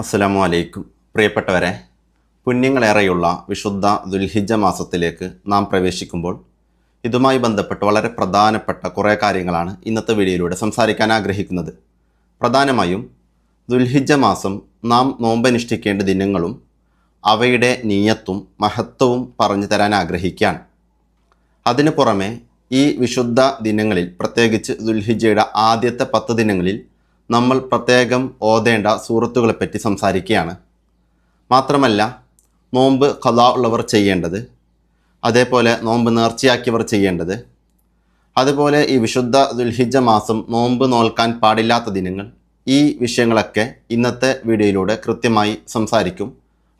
അസ്സലാമു അലൈക്കും. പ്രിയപ്പെട്ടവരെ, പുണ്യങ്ങളേറെയുള്ള വിശുദ്ധ ദുൽഹിജ്ജ മാസത്തിലേക്ക് നാം പ്രവേശിക്കുമ്പോൾ ഇതുമായി ബന്ധപ്പെട്ട് വളരെ പ്രധാനപ്പെട്ട കുറേ കാര്യങ്ങളാണ് ഇന്നത്തെ വീഡിയോയിലൂടെ സംസാരിക്കാൻ ആഗ്രഹിക്കുന്നത്. പ്രധാനമായും ദുൽഹിജ്ജ മാസം നാം നോമ്പനുഷ്ഠിക്കേണ്ട ദിനങ്ങളും അവയുടെ നീയത്തും മഹത്വവും പറഞ്ഞു തരാൻ ആഗ്രഹിക്കുകയാണ്. അതിനു പുറമെ ഈ വിശുദ്ധ ദിനങ്ങളിൽ, പ്രത്യേകിച്ച് ദുൽഹിജ്ജയുടെ ആദ്യത്തെ 10 ദിനങ്ങളിൽ നമ്മൾ പ്രത്യേകം ഓതേണ്ട സൂറത്തുകളെപ്പറ്റി സംസാരിക്കുകയാണ്. മാത്രമല്ല, നോമ്പ് ഖളാ ഉള്ളവർ ചെയ്യേണ്ടത്, അതേപോലെ നോമ്പ് നേർച്ചയാക്കിയവർ ചെയ്യേണ്ടത്, അതുപോലെ ഈ വിശുദ്ധ ദുൽഹിജ്ജ മാസം നോമ്പ് നോൽക്കാൻ പാടില്ലാത്ത ദിനങ്ങൾ, ഈ വിഷയങ്ങളൊക്കെ ഇന്നത്തെ വീഡിയോയിലൂടെ കൃത്യമായി സംസാരിക്കും.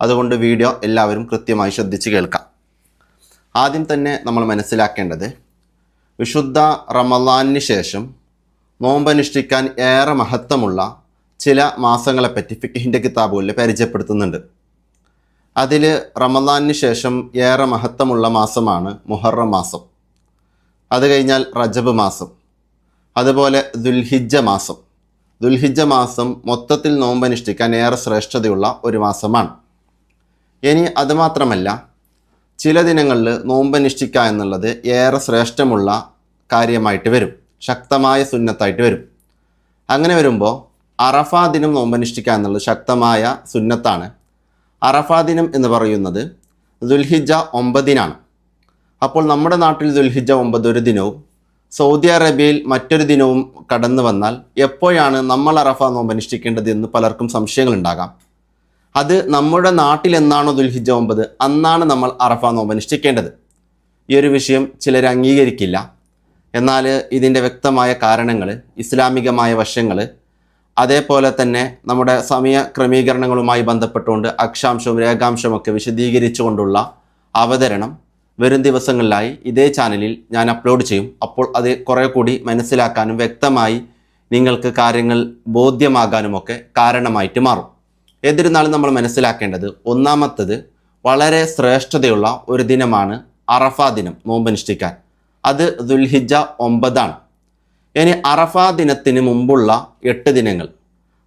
അതുകൊണ്ട് വീഡിയോ എല്ലാവരും കൃത്യമായി ശ്രദ്ധിച്ച് കേൾക്കാം. ആദ്യം തന്നെ നമ്മൾ മനസ്സിലാക്കേണ്ടത്, വിശുദ്ധ റമളാനിന് ശേഷം നോമ്പനുഷ്ഠിക്കാൻ ഏറെ മഹത്വമുള്ള ചില മാസങ്ങളെപ്പറ്റി ഫിഖ്ഹിൻ്റെ കിതാബുകളിൽ പരിചയപ്പെടുത്തുന്നുണ്ട്. അതിൽ റമളാനിന് ശേഷം ഏറെ മഹത്വമുള്ള മാസമാണ് മുഹറം മാസം. അത് കഴിഞ്ഞാൽ റജബ് മാസം, അതുപോലെ ദുൽഹിജ്ജ മാസം. ദുൽഹിജ്ജ മാസം മൊത്തത്തിൽ നോമ്പനുഷ്ഠിക്കാൻ ഏറെ ശ്രേഷ്ഠതയുള്ള ഒരു മാസമാണ്. ഇനി അതുമാത്രമല്ല, ചില ദിനങ്ങളിൽ നോമ്പനുഷ്ഠിക്കുക എന്നുള്ളത് ഏറെ ശ്രേഷ്ഠമുള്ള കാര്യമായിട്ട് വരും, ശക്തമായ സുന്നത്തായിട്ട് വരും. അങ്ങനെ വരുമ്പോൾ അറഫാ ദിനം നോമ്പനുഷ്ഠിക്കുക എന്നുള്ളത് ശക്തമായ സുന്നത്താണ്. അറഫാ ദിനം എന്ന് പറയുന്നത് ദുൽഹിജ്ജ 9 അപ്പോൾ നമ്മുടെ നാട്ടിൽ ദുൽഹിജ്ജ 9 ഒരു ദിനവും സൗദി അറേബ്യയിൽ മറ്റൊരു ദിനവും കടന്നു വന്നാൽ എപ്പോഴാണ് നമ്മൾ അറഫ നോമ്പനുഷ്ഠിക്കേണ്ടത് എന്ന് പലർക്കും സംശയങ്ങളുണ്ടാകാം. അത് നമ്മുടെ നാട്ടിൽ എന്നാണോ ദുൽഹിജ്ജ 9 അന്നാണ് നമ്മൾ അറഫ നോമ്പനുഷ്ഠിക്കേണ്ടത്. ഈ ഒരു വിഷയം ചിലർ അംഗീകരിക്കില്ല. എന്നാൽ ഇതിൻ്റെ വ്യക്തമായ കാരണങ്ങൾ, ഇസ്ലാമികമായ വശങ്ങൾ, അതേപോലെ തന്നെ നമ്മുടെ സമയ ക്രമീകരണങ്ങളുമായി ബന്ധപ്പെട്ടുകൊണ്ട് അക്ഷാംശവും രേഖാംശമൊക്കെ വിശദീകരിച്ചുകൊണ്ടുള്ള അവതരണം വരും ദിവസങ്ങളിലായി ഇതേ ചാനലിൽ ഞാൻ അപ്ലോഡ് ചെയ്യും. അപ്പോൾ അത് കുറേ കൂടി മനസ്സിലാക്കാനും വ്യക്തമായി നിങ്ങൾക്ക് കാര്യങ്ങൾ ബോധ്യമാകാനുമൊക്കെ കാരണമായിട്ട് മാറും. എന്നിരുന്നാലും നമ്മൾ മനസ്സിലാക്കേണ്ടത്, ഒന്നാമത്തത് വളരെ ശ്രേഷ്ഠതയുള്ള ഒരു ദിനമാണ് അറഫാ ദിനം നോമ്പനുഷ്ഠിക്കാൻ. അത് ദുൽഹിജ്ജ 9. ഇനി അറഫാ ദിനത്തിന് മുമ്പുള്ള 8 ദിനങ്ങൾ,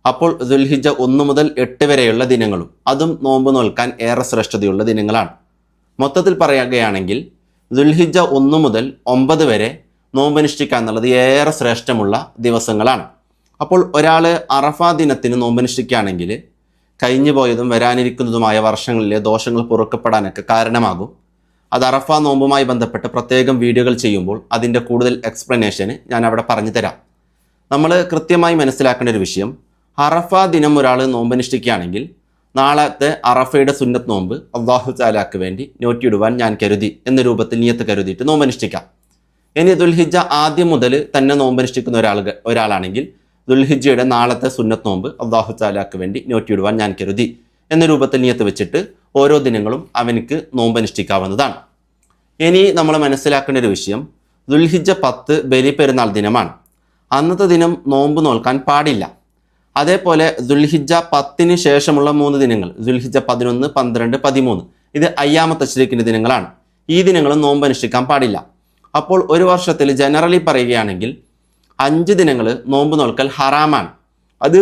അപ്പോൾ ദുൽഹിജ്ജ 1 മുതൽ 8 വരെയുള്ള ദിനങ്ങളും അതും നോമ്പ് നോൽക്കാൻ ഏറെ ശ്രേഷ്ഠതയുള്ള ദിനങ്ങളാണ്. മൊത്തത്തിൽ പറയുകയാണെങ്കിൽ ദുൽഹിജ്ജ 1 മുതൽ 9 വരെ നോമ്പനുഷ്ഠിക്കുക എന്നുള്ളത് ഏറെ ശ്രേഷ്ഠമുള്ള ദിവസങ്ങളാണ്. അപ്പോൾ ഒരാൾ അറഫാ ദിനത്തിന് നോമ്പനുഷ്ഠിക്കുകയാണെങ്കിൽ കഴിഞ്ഞു പോയതും വരാനിരിക്കുന്നതുമായ വർഷങ്ങളിലെ ദോഷങ്ങൾ പൊറുക്കപ്പെടാനൊക്കെ കാരണമാകും. അത് അറഫ നോമ്പുമായി ബന്ധപ്പെട്ട് പ്രത്യേകം വീഡിയോകൾ ചെയ്യുമ്പോൾ അതിൻ്റെ കൂടുതൽ എക്സ്പ്ലനേഷന് ഞാൻ അവിടെ പറഞ്ഞു തരാം. നമ്മൾ കൃത്യമായി മനസ്സിലാക്കേണ്ട ഒരു വിഷയം, അറഫ ദിനം ഒരാൾ നോമ്പനുഷ്ഠിക്കുകയാണെങ്കിൽ നാളത്തെ അറഫയുടെ സുന്നത്ത് നോമ്പ് അല്ലാഹു തആലക്ക് വേണ്ടി നോറ്റിയിടുവാൻ ഞാൻ കരുതി എന്ന രൂപത്തിൽ നിയത്ത് കരുതിയിട്ട് നോമ്പനുഷ്ഠിക്കാം. ഇനി ദുൽഹിജ്ജ ആദ്യം മുതൽ തന്നെ നോമ്പനുഷ്ഠിക്കുന്ന ഒരാളാണെങ്കിൽ ദുൽഹിജ്ജയുടെ നാളത്തെ സുന്നത്ത് നോമ്പ് അല്ലാഹു തആലക്ക് വേണ്ടി നോറ്റിയിടുവാൻ ഞാൻ കരുതി എന്ന രൂപത്തിൽ നിയത്ത് വെച്ചിട്ട് ഓരോ ദിനങ്ങളും അവനക്ക് നോമ്പനുഷ്ഠിക്കാവുന്നതാണ്. ഇനി നമ്മൾ മനസ്സിലാക്കേണ്ട ഒരു വിഷയം, ദുൽഹിജ്ജ 10 ബലിപെരുന്നാൾ ദിനമാണ്. അന്നത്തെ ദിനം നോമ്പ് നോൽക്കാൻ പാടില്ല. അതേപോലെ ദുൽഹിജ്ജ 10-ന് ശേഷമുള്ള 3 ദിനങ്ങൾ, ദുൽഹിജ്ജ 11, 12, 13, ഇത് അയ്യാമ തശ്രീഖിൻ്റെ ദിനങ്ങളാണ്. ഈ ദിനങ്ങളും നോമ്പനുഷ്ഠിക്കാൻ പാടില്ല. അപ്പോൾ ഒരു വർഷത്തിൽ ജനറലി പറയുകയാണെങ്കിൽ 5 ദിനങ്ങൾ നോമ്പ് നോൽക്കൽ ഹറാമാണ്. അത്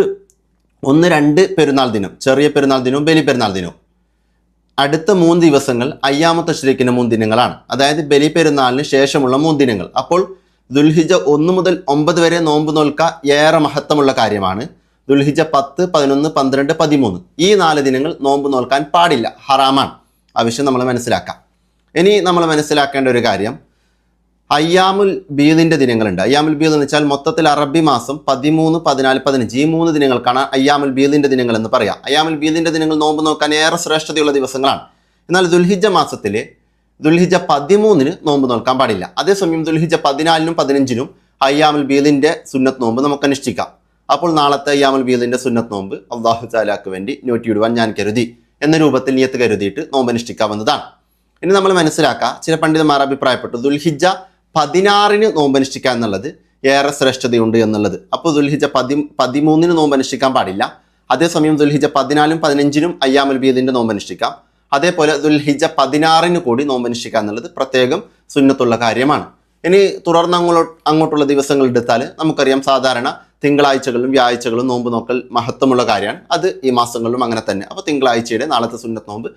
1, 2 പെരുന്നാൾ ദിനം, ചെറിയ പെരുന്നാൾ ദിനവും ബലി പെരുന്നാൾ ദിനവും. അടുത്ത 3 ദിവസങ്ങൾ അയ്യാമ തശ്രീഖിൻ്റെ 3 ദിനങ്ങളാണ്. അതായത് ബലി പെരുന്നാളിന് ശേഷമുള്ള 3 ദിനങ്ങൾ. അപ്പോൾ ദുൽഹിജ്ജ 1 മുതൽ 9 വരെ നോമ്പ് നോൽക്കുക ഏറെ മഹത്വമുള്ള കാര്യമാണ്. ദുൽഹിജ്ജ 10, 11, 12, 13 ഈ 4 ദിനങ്ങൾ നോമ്പ് നോൽക്കാൻ പാടില്ല, ഹറാമാണ്. ആ വിഷയം നമ്മൾ മനസ്സിലാക്കാം. ഇനി നമ്മൾ മനസ്സിലാക്കേണ്ട ഒരു കാര്യം, അയ്യാമുൽ ബീദിൻ്റെ ദിനങ്ങളുണ്ട്. അയ്യാമുൽ ബീദ് എന്ന് വെച്ചാൽ മൊത്തത്തിൽ അറബി മാസം 13, 14, 15 ഈ 3 ദിനങ്ങൾക്കാണ് അയ്യാമുൽ ബീദിൻ്റെ ദിനങ്ങൾ എന്ന് പറയാം. അയ്യാമുൽ ബീദിൻ്റെ ദിനങ്ങൾ നോമ്പ് നോക്കാൻ ഏറെ ശ്രേഷ്ഠതയുള്ള ദിവസങ്ങളാണ്. എന്നാൽ ദുൽഹിജ്ജ മാസത്തിൽ ദുൽഹിജ്ജ 13-ന് നോമ്പ് നോൽക്കാൻ പാടില്ല. അതേസമയം ദുൽഹിജ്ജ 14-നും 15-നും അയ്യാമുൽ ബീദിൻ്റെ സുന്നത്ത് നോമ്പ് നമുക്ക് അനുഷ്ഠിക്കാം. അപ്പോൾ നാളത്തെ അയ്യാമുൽ ബീദിൻ്റെ സുന്നത്ത് നോമ്പ് അല്ലാഹു തആലക്ക് വേണ്ടി നോറ്റിയിടുവാൻ ഞാൻ കരുതി എന്ന രൂപത്തിൽ നിയത്ത് കരുതിയിട്ട് നോമ്പ് അനുഷ്ഠിക്കാവുന്നതാണ്. ഇനി നമ്മൾ മനസ്സിലാക്കുക, ചില പണ്ഡിതന്മാർ അഭിപ്രായപ്പെട്ടു ദുൽഹിജ്ജ 16-ന് നോമ്പനുഷ്ഠിക്കുക എന്നുള്ളത് ഏറെ ശ്രേഷ്ഠതയുണ്ട് എന്നുള്ളത്. അപ്പോൾ ദുൽഹിജ്ജ 13-ന് നോമ്പനുഷ്ഠിക്കാൻ പാടില്ല. അതേസമയം ദുൽഹിജ്ജ 14-നും 15-നും അയ്യാമുൽ ബീദിൻ്റെ നോമ്പനുഷ്ഠിക്കാം. അതേപോലെ ദുൽഹിജ്ജ 16-ന് കൂടി നോമ്പനുഷ്ഠിക്കുക എന്നുള്ളത് പ്രത്യേകം സുന്നത്തുള്ള കാര്യമാണ്. ഇനി തുടർന്ന് അങ്ങോട്ടുള്ള ദിവസങ്ങൾ എടുത്താൽ നമുക്കറിയാം, സാധാരണ തിങ്കളാഴ്ചകളിലും വ്യാഴ്ചകളും നോമ്പ് നോക്കൽ മഹത്വമുള്ള കാര്യമാണ്. അത് ഈ മാസങ്ങളിലും അങ്ങനെ തന്നെ. അപ്പോൾ തിങ്കളാഴ്ചയുടെ നാളത്തെ സുന്നത്ത് നോമ്പ്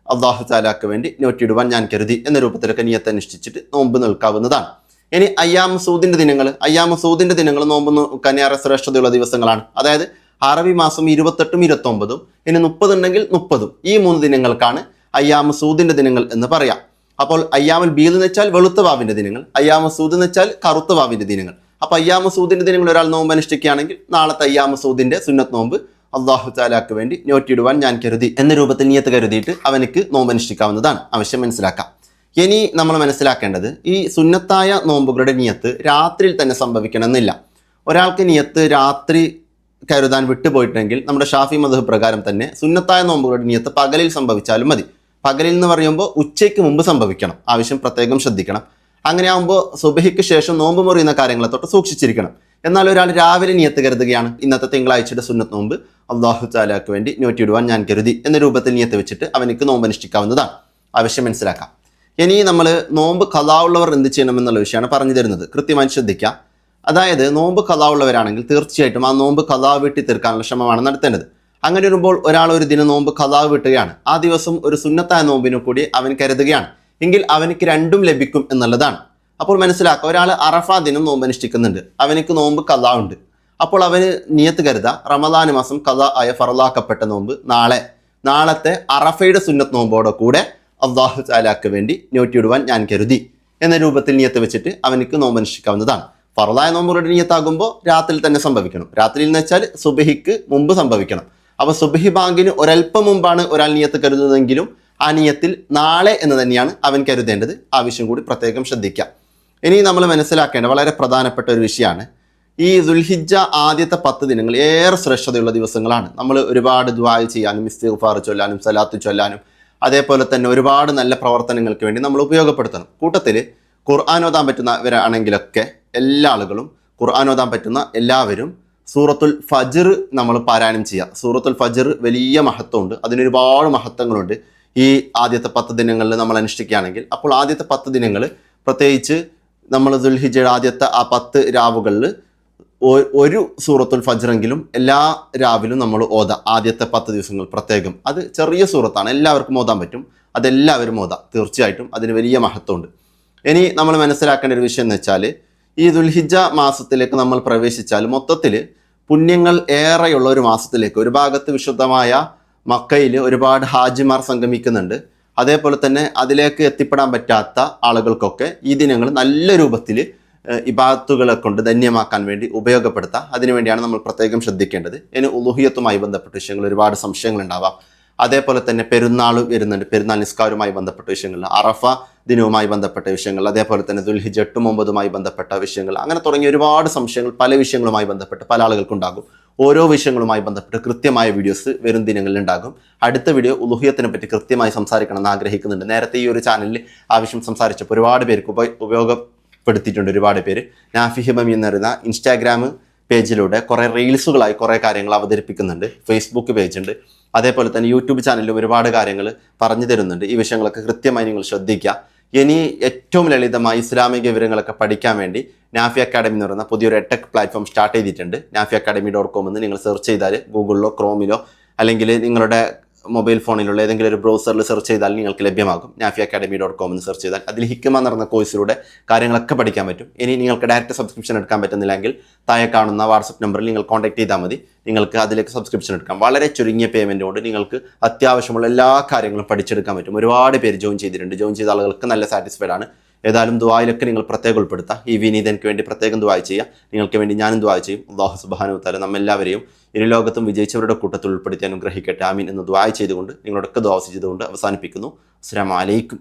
അള്ളാഹു താലാക്ക് വേണ്ടി നോറ്റിയിടുവാൻ ഞാൻ കരുതി എന്ന രൂപത്തിലൊക്കെ നിയ്യത്ത് അനുഷ്ഠിച്ചിട്ട് നോമ്പ് നിൽക്കാവുന്നതാണ്. ഇനി അയ്യാമ സൂദിൻ്റെ ദിനങ്ങൾ നോമ്പ് നോക്കാൻ ഏറെ ശ്രേഷ്ഠതയുള്ള ദിവസങ്ങളാണ്. അതായത് അറബി മാസം 28ഉം 29ഉം, ഇനി 30 ഉണ്ടെങ്കിൽ 30ഉം, ഈ 3 ദിനങ്ങൾക്കാണ് അയ്യാമ സൂദിൻ്റെ ദിനങ്ങൾ എന്ന് പറയാം. അപ്പോൾ അയ്യാമുൽ ബീദ് എന്ന് വെച്ചാൽ വെളുത്ത വാവിൻ്റെ ദിനങ്ങൾ, അയ്യാമ സൂദ് എന്ന് വെച്ചാൽ കറുത്ത വാവിൻ്റെ ദിനങ്ങൾ. അപ്പോൾ അയ്യാമ സൂദിൻ്റെ ദിനങ്ങൾ ഒരാൾ നോമ്പ് അനുഷ്ഠിക്കുകയാണെങ്കിൽ നാളത്തെ അയ്യാമ സൂദിൻ്റെ സുന്നത്ത് നോമ്പ് അള്ളാഹു താലാക്ക് വേണ്ടി നോറ്റിയിടുവാൻ ഞാൻ കരുതി എന്ന രൂപത്തിൽ നിയ്യത്ത് കരുതിയിട്ട് അവനക്ക് നോമ്പ് അനുഷ്ഠിക്കാവുന്നതാണ്. ആവശ്യം മനസ്സിലാക്കാം. ഇനി നമ്മൾ മനസ്സിലാക്കേണ്ടത് ഈ സുന്നത്തായ നോമ്പുകളുടെ നിയ്യത്ത് രാത്രിയിൽ തന്നെ സംഭവിക്കണമെന്നില്ല. ഒരാൾക്ക് നിയ്യത്ത് രാത്രി കരുതാൻ വിട്ടുപോയിട്ടുണ്ടെങ്കിൽ നമ്മുടെ ഷാഫി മദ്ഹബ് പ്രകാരം തന്നെ സുന്നത്തായ നോമ്പുകളുടെ നിയ്യത്ത് പകലിൽ സംഭവിച്ചാലും മതി. പകലിൽ എന്ന് പറയുമ്പോൾ ഉച്ചയ്ക്ക് മുമ്പ് സംഭവിക്കണം. ആവശ്യം പ്രത്യേകം ശ്രദ്ധിക്കണം. അങ്ങനെ ആകുമ്പോൾ സുബഹിക്ക് ശേഷം നോമ്പ് മുറിയുന്ന കാര്യങ്ങളെ തൊട്ട് സൂക്ഷിച്ചിരിക്കണം. എന്നാൽ ഒരാൾ രാവിലെ നിയ്യത്ത് കരുതുകയാണ്, ഇന്നത്തെ തിങ്കളാഴ്ചയുടെ സുന്നത്ത് നോമ്പ് അള്ളാഹു താലാക്ക് വേണ്ടി നോറ്റിയിടുവാൻ ഞാൻ കരുതി എന്ന രൂപത്തിൽ നിയ്യത്ത് വെച്ചിട്ട് അവനക്ക് നോമ്പ് അനുഷ്ഠിക്കാവുന്നതാണ്. ആവശ്യം മനസ്സിലാക്കാം. ഇനി നമ്മൾ നോമ്പ് ഖളാ ഉള്ളവർ എന്ത് ചെയ്യണമെന്നുള്ള വിഷയമാണ് പറഞ്ഞു തരുന്നത്. കൃത്യമായി ശ്രദ്ധിക്കുക. അതായത് നോമ്പ് ഖളാ ഉള്ളവരാണെങ്കിൽ തീർച്ചയായിട്ടും ആ നോമ്പ് ഖളാ വീട്ടി തീർക്കാനുള്ള ശ്രമമാണ് നടത്തേണ്ടത്. അങ്ങനെ വരുമ്പോൾ ഒരാൾ ഒരു ദിനം നോമ്പ് ഖളാ വീട്ടുകയാണ്, ആ ദിവസം ഒരു സുന്നത്തായ നോമ്പിനു കൂടി അവൻ കരുതുകയാണ് എങ്കിൽ അവനക്ക് രണ്ടും ലഭിക്കും എന്നുള്ളതാണ്. അപ്പോൾ മനസ്സിലാക്കുക, ഒരാൾ അറഫ ദിനം നോമ്പ് അനുഷ്ഠിക്കുന്നുണ്ട്, അവനക്ക് നോമ്പ് ഖളാ ഉണ്ട്. അപ്പോൾ അവന് നിയ്യത്ത് കരുതാം, റമദാൻ മാസം ഖളാ ആയ ഫറലാക്കപ്പെട്ട നോമ്പ് നാളത്തെ അറഫയുടെ സുന്നത്ത് നോമ്പോടെ കൂടെ അള്ളാഹു താലാക്ക് വേണ്ടി നോറ്റിയിടുവാൻ ഞാൻ കരുതി എന്ന രൂപത്തിൽ നിയ്യത്ത് വെച്ചിട്ട് അവനക്ക് നോമ്പ് അനുഷ്ഠിക്കാവുന്നതാണ്. ഫറലായ നോമ്പുകളുടെ നിയ്യത്താകുമ്പോൾ രാത്രിയിൽ തന്നെ സംഭവിക്കണം. രാത്രിയിൽ എന്ന് വെച്ചാൽ സുബഹിക്ക് മുമ്പ് സംഭവിക്കണം. അപ്പോൾ സുബഹി ബാങ്കിന് ഒരൽപ്പം മുമ്പാണ് ഒരാൾ നിയ്യത്ത് കരുതുന്നതെങ്കിലും ആ നിയ്യത്തിൽ നാളെ എന്ന് തന്നെയാണ് അവൻ കരുതേണ്ടത്. ആവശ്യം കൂടി പ്രത്യേകം ശ്രദ്ധിക്കാം. ഇനി നമ്മൾ മനസ്സിലാക്കേണ്ട വളരെ പ്രധാനപ്പെട്ട ഒരു വിഷയമാണ്, ഈ ദുൽഹിജ്ജ ആദ്യത്തെ 10 ദിനങ്ങൾ ഏറെ ശ്രേഷ്ഠതയുള്ള ദിവസങ്ങളാണ്. നമ്മൾ ഒരുപാട് ദുആ ചെയ്യാനും ഇസ്തിഗ്ഫാർ ചൊല്ലാനും സലാത്ത് ചൊല്ലാനും അതേപോലെ തന്നെ ഒരുപാട് നല്ല പ്രവർത്തനങ്ങൾക്ക് വേണ്ടി നമ്മൾ ഉപയോഗപ്പെടുത്തണം. കൂട്ടത്തിൽ ഖുർആൻ ഓതാൻ പറ്റുന്നവരാണെങ്കിലൊക്കെ എല്ലാ ആളുകളും ഖുർആൻ ഓതാൻ പറ്റുന്ന എല്ലാവരും സൂറത്തുൽ ഫജ്ർ നമ്മൾ പാരായണം ചെയ്യുക. സൂറത്തുൽ ഫജ്ർ വലിയ മഹത്വമുണ്ട്, അതിനൊരുപാട് മഹത്വങ്ങളുണ്ട്. ഈ ആദ്യത്തെ 10 ദിനങ്ങളിൽ നമ്മൾ അനുഷ്ഠിക്കുകയാണെങ്കിൽ, അപ്പോൾ ആദ്യത്തെ 10 ദിനങ്ങൾ പ്രത്യേകിച്ച് നമ്മൾ ദുൽഹിജ്ജയുടെ ആദ്യത്തെ ആ 10 രാവുകളിൽ ഒരു സൂറത്തുൽ ഫജ്റെങ്കിലും എല്ലാ രാവിലും നമ്മൾ ഓതാം. ആദ്യത്തെ 10 ദിവസങ്ങൾ പ്രത്യേകം. അത് ചെറിയ സൂറത്താണ്, എല്ലാവർക്കും ഓതാൻ പറ്റും, അതെല്ലാവരും ഓതാം. തീർച്ചയായിട്ടും അതിന് വലിയ മഹത്വമുണ്ട്. ഇനി നമ്മൾ മനസ്സിലാക്കേണ്ട ഒരു വിഷയം എന്ന് വെച്ചാൽ, ഈ ദുൽഹിജ്ജ മാസത്തിലേക്ക് നമ്മൾ പ്രവേശിച്ചാൽ മൊത്തത്തിൽ പുണ്യങ്ങൾ ഏറെയുള്ള ഒരു മാസത്തിലേക്ക്, ഒരു ഭാഗത്ത് വിശുദ്ധമായ മക്കയിൽ ഒരുപാട് ഹാജിമാർ സംഗമിക്കുന്നുണ്ട്. അതേപോലെ തന്നെ അതിലേക്ക് എത്തിപ്പെടാൻ പറ്റാത്ത ആളുകൾക്കൊക്കെ ഈ ദിനങ്ങൾ നല്ല രൂപത്തിൽ ഇബാദത്തുകളെ കൊണ്ട് ധന്യമാക്കാൻ വേണ്ടി ഉപയോഗപ്പെടുത്താം. അതിനുവേണ്ടിയാണ് നമ്മൾ പ്രത്യേകം ശ്രദ്ധിക്കേണ്ടത്. ഇനി ഉലുഹിയത്തുമായി ബന്ധപ്പെട്ട വിഷയങ്ങൾ ഒരുപാട് സംശയങ്ങൾ ഉണ്ടാവാം. അതേപോലെ തന്നെ പെരുന്നാൾ വരുന്നുണ്ട്, പെരുന്നാൾ നിസ്കാരവുമായി ബന്ധപ്പെട്ട വിഷയങ്ങൾ, അറഫ ദിനവുമായി ബന്ധപ്പെട്ട വിഷയങ്ങൾ, അതേപോലെ തന്നെ ദുൽഹിജ്ജ 8ഉം 9ഉമായി ബന്ധപ്പെട്ട വിഷയങ്ങൾ, അങ്ങനെ തുടങ്ങിയ ഒരുപാട് സംശയങ്ങൾ പല വിഷയങ്ങളുമായി ബന്ധപ്പെട്ട് പല ആളുകൾക്കുണ്ടാകും. ഓരോ വിഷയങ്ങളുമായി ബന്ധപ്പെട്ട് കൃത്യമായ വീഡിയോസ് വരും ദിനങ്ങളിൽ ഉണ്ടാകും. അടുത്ത വീഡിയോ ഉലുഹിയത്തിനെ പറ്റി കൃത്യമായി സംസാരിക്കണമെന്ന് ആഗ്രഹിക്കുന്നുണ്ട്. നേരത്തെ ഈ ഒരു ചാനലിൽ ആവശ്യം സംസാരിച്ചപ്പോൾ ഒരുപാട് പേർക്ക് ഉപയോഗപ്പെടുത്തിയിട്ടുണ്ട്. ഒരുപാട് പേര് നാഫി ഹിബമി എന്ന് പറയുന്ന ഇൻസ്റ്റാഗ്രാം പേജിലൂടെ കുറേ റീൽസുകളായി കുറേ കാര്യങ്ങൾ അവതരിപ്പിക്കുന്നുണ്ട്. ഫേസ്ബുക്ക് പേജുണ്ട്, അതേപോലെ തന്നെ യൂട്യൂബ് ചാനലിലും ഒരുപാട് കാര്യങ്ങൾ പറഞ്ഞു തരുന്നുണ്ട്. ഈ വിഷയങ്ങളൊക്കെ കൃത്യമായി നിങ്ങൾ ശ്രദ്ധിക്കുക. ഇനി ഏറ്റവും ലളിതമായി ഇസ്ലാമിക വിവരങ്ങളൊക്കെ പഠിക്കാൻ വേണ്ടി നാഫി അക്കാഡമി എന്ന് പറയുന്ന പുതിയൊരു എടെക് പ്ലാറ്റ്ഫോം സ്റ്റാർട്ട് ചെയ്തിട്ടുണ്ട്. nafiacademy.com എന്ന് നിങ്ങൾ സെർച്ച് ചെയ്താൽ ഗൂഗിളിലോ ക്രോമിലോ അല്ലെങ്കിൽ നിങ്ങളുടെ മൊബൈൽ ഫോണിലുള്ള ഏതെങ്കിലും ഒരു ബ്രൗസറിൽ സെർച്ച് ചെയ്താൽ നിങ്ങൾക്ക് ലഭ്യമാകും. nafiacademy.com എന്ന് സെർച്ച് ചെയ്താൽ അതിൽ ഹിക്മ എന്ന് പറയുന്ന കോഴ്സിലൂടെ കാര്യങ്ങളൊക്കെ പഠിക്കാൻ പറ്റും. ഇനി നിങ്ങൾക്ക് ഡയറക്റ്റ് സബ്സ്ക്രിപ്ഷൻ എടുക്കാൻ പറ്റുന്നില്ലെങ്കിൽ താഴെ കാണുന്ന വാട്സപ്പ് നമ്പറിൽ നിങ്ങൾ കോൺടാക്ട് ചെയ്താൽ മതി. നിങ്ങൾക്ക് അതിലേക്ക് സബ്സ്ക്രിപ്ഷൻ എടുക്കാം. വളരെ ചുരുങ്ങിയ പേയ്മെൻറ്റ് കൊണ്ട് നിങ്ങൾക്ക് അത്യാവശ്യമുള്ള എല്ലാ കാര്യങ്ങളും പഠിച്ചെടുക്കാൻ പറ്റും. ഒരുപാട് പേര് ജോയിൻ ചെയ്തിട്ടുണ്ട്. ജോയിൻ ചെയ്ത ആളുകൾക്ക് നല്ല സാറ്റിസ്ഫൈഡ് ആണ്. ഏതായാലും ദുആയിലൊക്കെ നിങ്ങൾ പ്രത്യേകം ഉൾപ്പെടുത്തുക. ഈ വിനീതനക്ക് വേണ്ടി പ്രത്യേകം ദുആ ചെയ്യുക. നിങ്ങൾക്ക് വേണ്ടി ഞാനും ദുആ ചെയ്യും. അല്ലാഹു സുബ്ഹാനഹു വ തആല നമ്മെല്ലാവരെയും ഇരുലോകത്തും വിജയിച്ചവരുടെ കൂട്ടത്തിൽ ഉൾപ്പെടുത്തി അനുഗ്രഹിക്കട്ടെ. ആമീൻ എന്ന് ദുആ ചെയ്തുകൊണ്ട് നിങ്ങളോടൊക്കെ ദുആ ചെയ്തുകൊണ്ട് അവസാനിപ്പിക്കുന്നു. അസ്സലാമു അലൈക്കും.